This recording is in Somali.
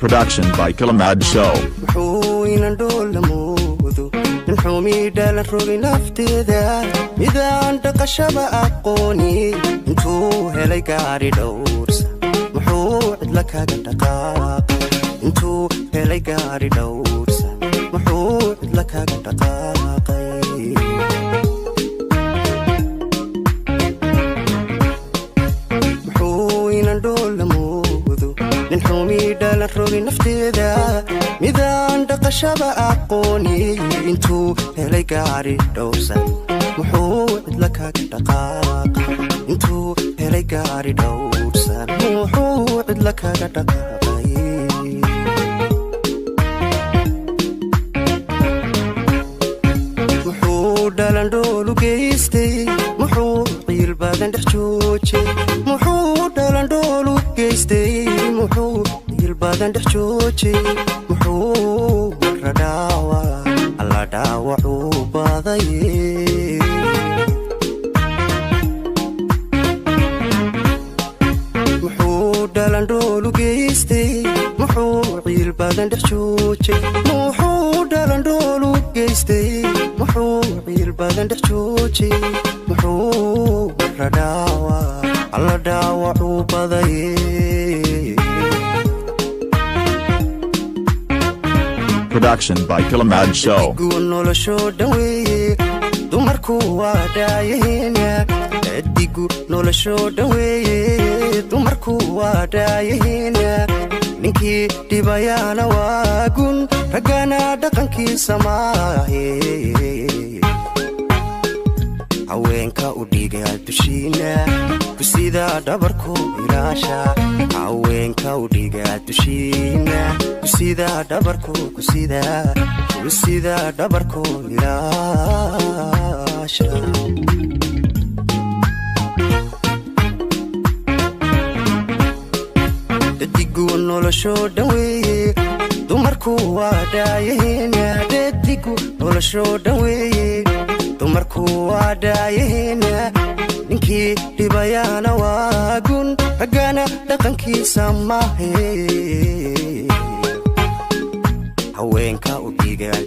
Production by Kilamad Show. وحوينا ندول لمودو نحومي دال الروغي نفتيدا إذا أنت قشب أقوني انتو هلي قاري دورس محوعد لك هاقا دقاق انتو هلي قاري دورس محوعد لك هاقا دقاقي وحوينا ندول لمودو نحومي دال الروغي نفتيدا midaan dhaqashaba aqooni intuu helay gaari dhowrsan muxuu cidla kaga dhaqaaqay intuu helay gaari dhowrsan muxuu cidla kaga dhaqaaqay muxuu dhalandhoolu geystay muxuu qiil badan dhex joojay muxuu dhalandhoolu geystay muxuu qiil badan dhex joojay muxuu radaawa alla dhaawacuu baadaye muxuu dhalandhoolu geystay muxuu qiil badan dhex joojay muxuu dhalandhoolu geystay muxuu qiil badan dhex joojay muxuu radaawa alla dhaawacuu baadaye Production by Kilamad Show. nolosho dhaweeye dumarku waa dhaayaheenya adigu nolosho dhaweeye dumarku waa dhaayaheenya ninkii dhibayaana waa gun ragana dhaqankiisa maahe haweenka u dhigaa dushiina kusida dhabarku ilaasha haweenka u dhigaa dushiina kusida dhabarku kusida dhabarku ilaasha dadigu nolosho dhaweeye dumarku waa dhaayaheenya dadigu nolosho dhaweeye dumarku waa dhaayaheenya ninkii dhibayaana waa gun ragana dhaqankiisa maahe haweenka u dhigaa